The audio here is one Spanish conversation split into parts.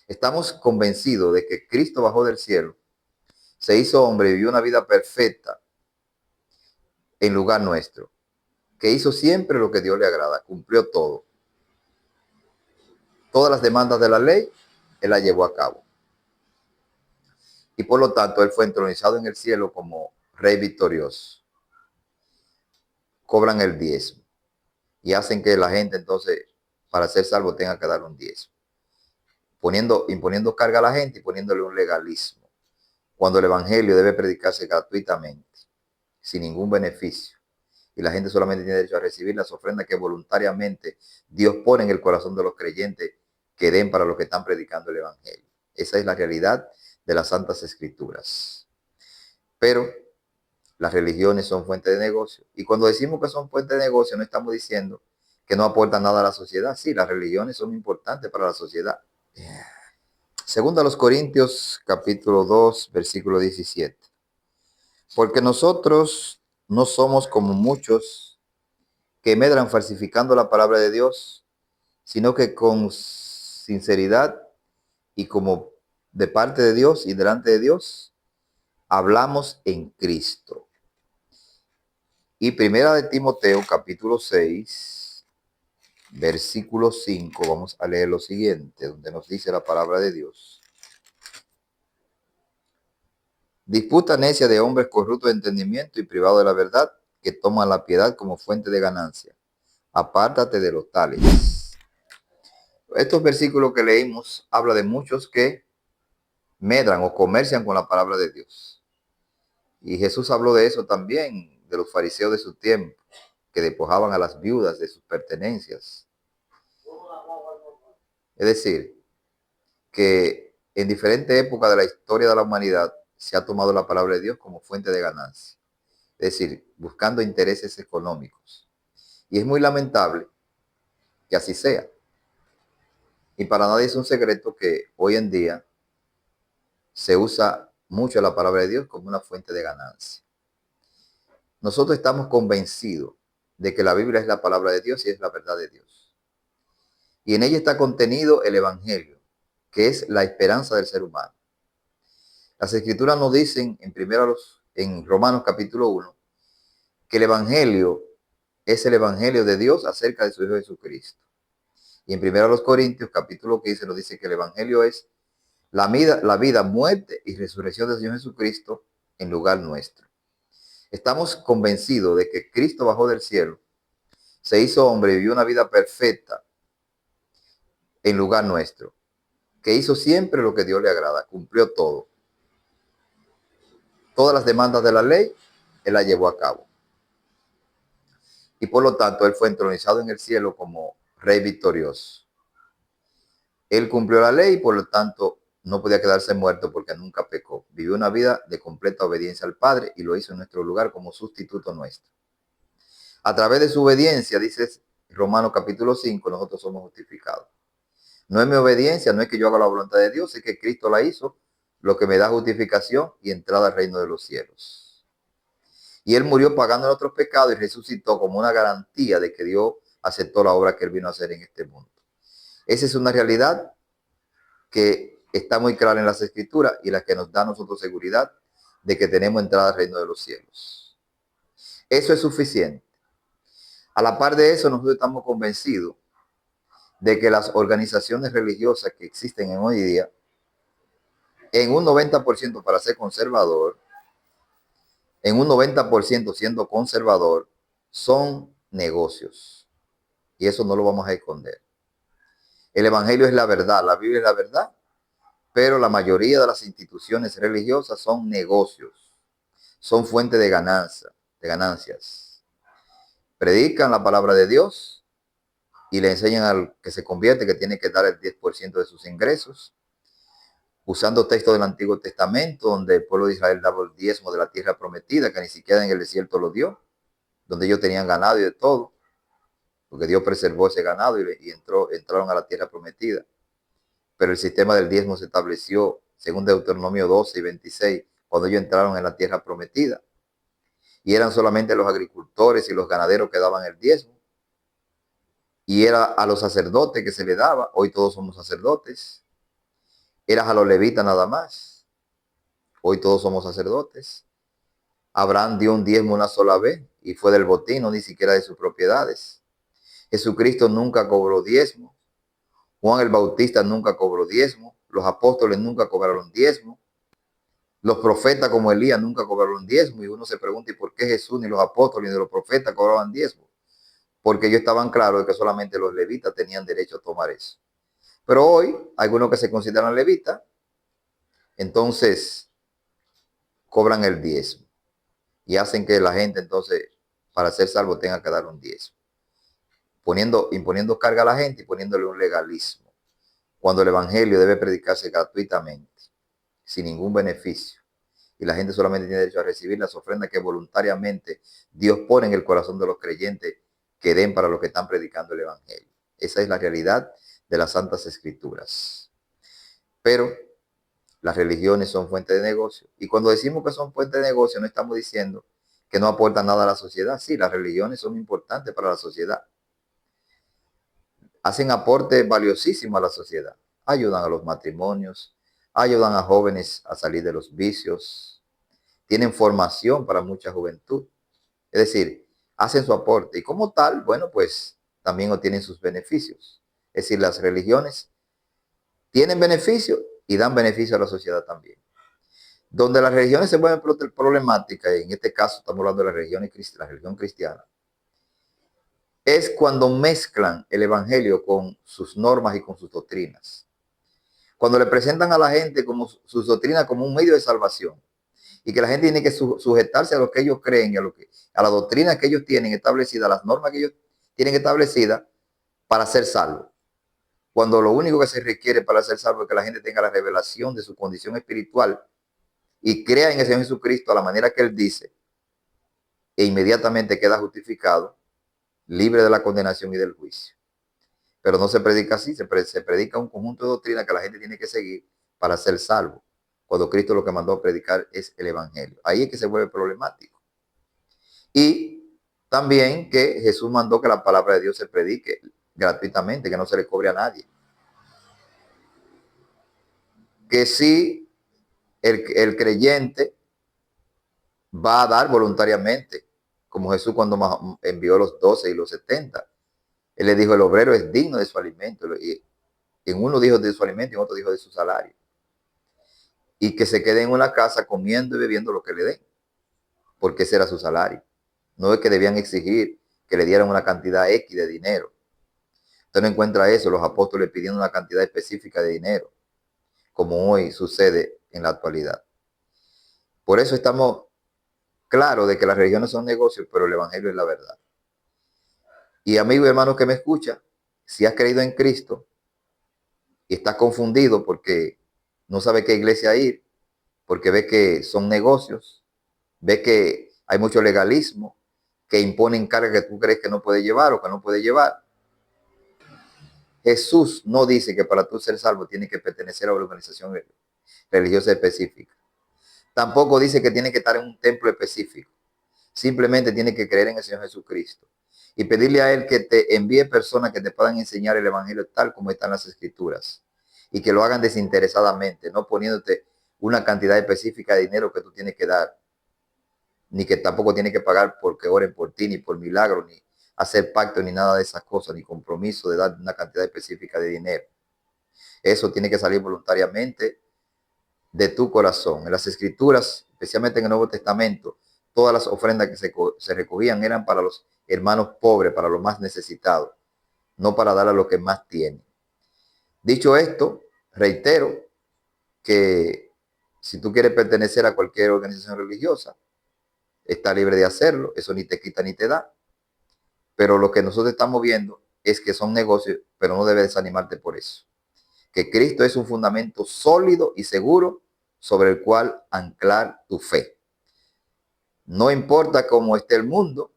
Estamos convencidos de que Cristo bajó del cielo, se hizo hombre y vivió una vida perfecta en lugar nuestro, que hizo siempre lo que Dios le agrada, cumplió todo. Todas las demandas de la ley, Él las llevó a cabo. Y por lo tanto, Él fue entronizado en el cielo como Rey victorioso. Cobran el diezmo y hacen que la gente entonces, para ser salvo, tenga que dar un diezmo. Imponiendo carga a la gente y poniéndole un legalismo, cuando el evangelio debe predicarse gratuitamente, sin ningún beneficio, y la gente solamente tiene derecho a recibir las ofrendas que voluntariamente Dios pone en el corazón de los creyentes que den para los que están predicando el evangelio. Esa es la realidad de las Santas Escrituras. Pero las religiones son fuente de negocio, y cuando decimos que son fuente de negocio no estamos diciendo que no aportan nada a la sociedad. Sí, las religiones son importantes para la sociedad. Segunda a los Corintios, capítulo 2, versículo 17. Porque nosotros no somos como muchos que medran falsificando la palabra de Dios, sino que con sinceridad y como de parte de Dios y delante de Dios, hablamos en Cristo. Y primera de Timoteo, capítulo 6, versículo 5, vamos a leer lo siguiente, donde nos dice la palabra de Dios. Disputa necia de hombres corruptos de entendimiento y privados de la verdad, que toman la piedad como fuente de ganancia. Apártate de los tales. Estos versículos que leímos habla de muchos que medran o comercian con la palabra de Dios. Y Jesús habló de eso también, de los fariseos de su tiempo, que despojaban a las viudas de sus pertenencias. Es decir, que en diferentes épocas de la historia de la humanidad se ha tomado la palabra de Dios como fuente de ganancia. Es decir, buscando intereses económicos. Y es muy lamentable que así sea. Y para nadie es un secreto que hoy en día se usa mucho la palabra de Dios como una fuente de ganancia. Nosotros estamos convencidos de que la Biblia es la palabra de Dios y es la verdad de Dios. Y en ella está contenido el Evangelio, que es la esperanza del ser humano. Las Escrituras nos dicen en Romanos capítulo 1 que el Evangelio es el Evangelio de Dios acerca de su Hijo Jesucristo. Y en 1 Corintios capítulo 15 nos dice que el Evangelio es la vida, muerte y resurrección del Señor Jesucristo en lugar nuestro. Estamos convencidos de que Cristo bajó del cielo, se hizo hombre y vivió una vida perfecta en lugar nuestro, que hizo siempre lo que Dios le agrada, cumplió todo. Todas las demandas de la ley, Él las llevó a cabo. Y por lo tanto, Él fue entronizado en el cielo como Rey victorioso. Él cumplió la ley y por lo tanto no podía quedarse muerto porque nunca pecó. Vivió una vida de completa obediencia al Padre y lo hizo en nuestro lugar como sustituto nuestro. A través de su obediencia, dice Romanos capítulo 5, nosotros somos justificados. No es mi obediencia, no es que yo haga la voluntad de Dios, es que Cristo la hizo, lo que me da justificación y entrada al reino de los cielos. Y Él murió pagando nuestros pecados y resucitó como una garantía de que Dios aceptó la obra que Él vino a hacer en este mundo. Esa es una realidad que está muy clara en las Escrituras y la que nos da a nosotros seguridad de que tenemos entrada al reino de los cielos. Eso es suficiente. A la par de eso, nosotros estamos convencidos de que las organizaciones religiosas que existen en hoy día, en un 90% para ser conservador, en un 90% siendo conservador, son negocios. Y eso no lo vamos a esconder. El Evangelio es la verdad, la Biblia es la verdad, pero la mayoría de las instituciones religiosas son negocios, son fuente de ganancias. Predican la palabra de Dios y le enseñan al que se convierte que tiene que dar el 10% de sus ingresos, usando textos del Antiguo Testamento, donde el pueblo de Israel daba el diezmo de la tierra prometida, que ni siquiera en el desierto lo dio, donde ellos tenían ganado y de todo, porque Dios preservó ese ganado y entraron a la tierra prometida. Pero el sistema del diezmo se estableció según Deuteronomio 12 y 26, cuando ellos entraron en la tierra prometida. Y eran solamente los agricultores y los ganaderos que daban el diezmo. Y era a los sacerdotes que se le daba. Hoy todos somos sacerdotes. Eras a los levitas nada más. Hoy todos somos sacerdotes. Abraham dio un diezmo una sola vez y fue del botín, no ni siquiera de sus propiedades. Jesucristo nunca cobró diezmo. Juan el Bautista nunca cobró diezmo. Los apóstoles nunca cobraron diezmo. Los profetas como Elías nunca cobraron diezmo. Y uno se pregunta, ¿y por qué Jesús ni los apóstoles ni los profetas cobraban diezmo? Porque ellos estaban claros de que solamente los levitas tenían derecho a tomar eso. Pero hoy, algunos que se consideran levitas, entonces cobran el diezmo. Y hacen que la gente entonces, para ser salvo, tenga que dar un diezmo. Imponiendo carga a la gente y poniéndole un legalismo. Cuando el evangelio debe predicarse gratuitamente, sin ningún beneficio. Y la gente solamente tiene derecho a recibir las ofrendas que voluntariamente Dios pone en el corazón de los creyentes que den para los que están predicando el evangelio. Esa es la realidad de las Santas Escrituras. Pero las religiones son fuente de negocio. Y cuando decimos que son fuente de negocio, no estamos diciendo que no aportan nada a la sociedad. Sí, las religiones son importantes para la sociedad. Hacen aportes valiosísimos a la sociedad. Ayudan a los matrimonios, ayudan a jóvenes a salir de los vicios, tienen formación para mucha juventud. Es decir, hacen su aporte y como tal, bueno, pues también obtienen sus beneficios. Es decir, las religiones tienen beneficios y dan beneficio a la sociedad también. Donde las religiones se vuelven problemáticas, y en este caso estamos hablando de la religión cristiana, es cuando mezclan el evangelio con sus normas y con sus doctrinas. Cuando le presentan a la gente como sus doctrinas como un medio de salvación y que la gente tiene que sujetarse a lo que ellos creen, a la doctrina que ellos tienen establecida, a las normas que ellos tienen establecidas para ser salvo. Cuando lo único que se requiere para ser salvo es que la gente tenga la revelación de su condición espiritual y crea en el Señor Jesucristo a la manera que Él dice, e inmediatamente queda justificado, libre de la condenación y del juicio. Pero no se predica así, se predica un conjunto de doctrinas que la gente tiene que seguir para ser salvo, cuando Cristo lo que mandó a predicar es el evangelio. Ahí es que se vuelve problemático. Y también que Jesús mandó que la palabra de Dios se predique gratuitamente, que no se le cobre a nadie. Que si el creyente va a dar voluntariamente, como Jesús cuando envió los 12 y los 70. Él le dijo, el obrero es digno de su alimento. Y en uno dijo de su alimento y en otro dijo de su salario. Y que se quede en una casa comiendo y bebiendo lo que le den, porque ese era su salario. No es que debían exigir que le dieran una cantidad X de dinero. Usted no encuentra eso, los apóstoles pidiendo una cantidad específica de dinero, como hoy sucede en la actualidad. Por eso estamos claros de que las religiones son negocios, pero el evangelio es la verdad. Y amigo y hermano que me escucha, si has creído en Cristo y estás confundido porque no sabe qué iglesia ir, porque ve que son negocios, ve que hay mucho legalismo, que imponen cargas que tú crees que no puedes llevar o que no puedes llevar. Jesús no dice que para tú ser salvo tienes que pertenecer a una organización religiosa específica. Tampoco dice que tienes que estar en un templo específico. Simplemente tienes que creer en el Señor Jesucristo y pedirle a Él que te envíe personas que te puedan enseñar el evangelio tal como están las escrituras y que lo hagan desinteresadamente, no poniéndote una cantidad específica de dinero que tú tienes que dar, ni que tampoco tienes que pagar porque oren por ti, ni por milagro, ni hacer pacto, ni nada de esas cosas, ni compromiso de dar una cantidad específica de dinero. Eso tiene que salir voluntariamente de tu corazón. En las escrituras, especialmente en el Nuevo Testamento, todas las ofrendas que se recogían eran para los hermanos pobres, para los más necesitados, no para dar a los que más tienen. Dicho esto, reitero que si tú quieres pertenecer a cualquier organización religiosa, está libre de hacerlo, eso ni te quita ni te da. Pero lo que nosotros estamos viendo es que son negocios, pero no debes desanimarte por eso. Que Cristo es un fundamento sólido y seguro sobre el cual anclar tu fe. No importa cómo esté el mundo,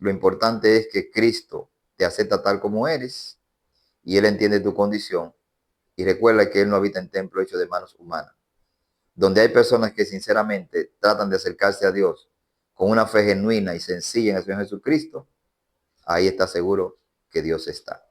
lo importante es que Cristo te acepta tal como eres y Él entiende tu condición. Y recuerda que Él no habita en templo hecho de manos humanas. Donde hay personas que sinceramente tratan de acercarse a Dios con una fe genuina y sencilla en el Señor Jesucristo, ahí está seguro que Dios está.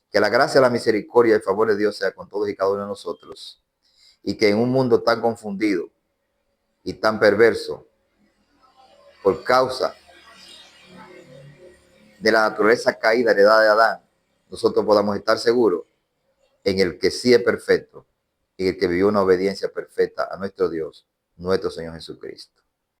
Que la gracia, la misericordia y el favor de Dios sea con todos y cada uno de nosotros. y que en un mundo tan confundido y tan perverso, por causa de la naturaleza caída heredada de Adán, nosotros podamos estar seguros en el que sí es perfecto y el que vivió una obediencia perfecta a nuestro Dios, nuestro Señor Jesucristo.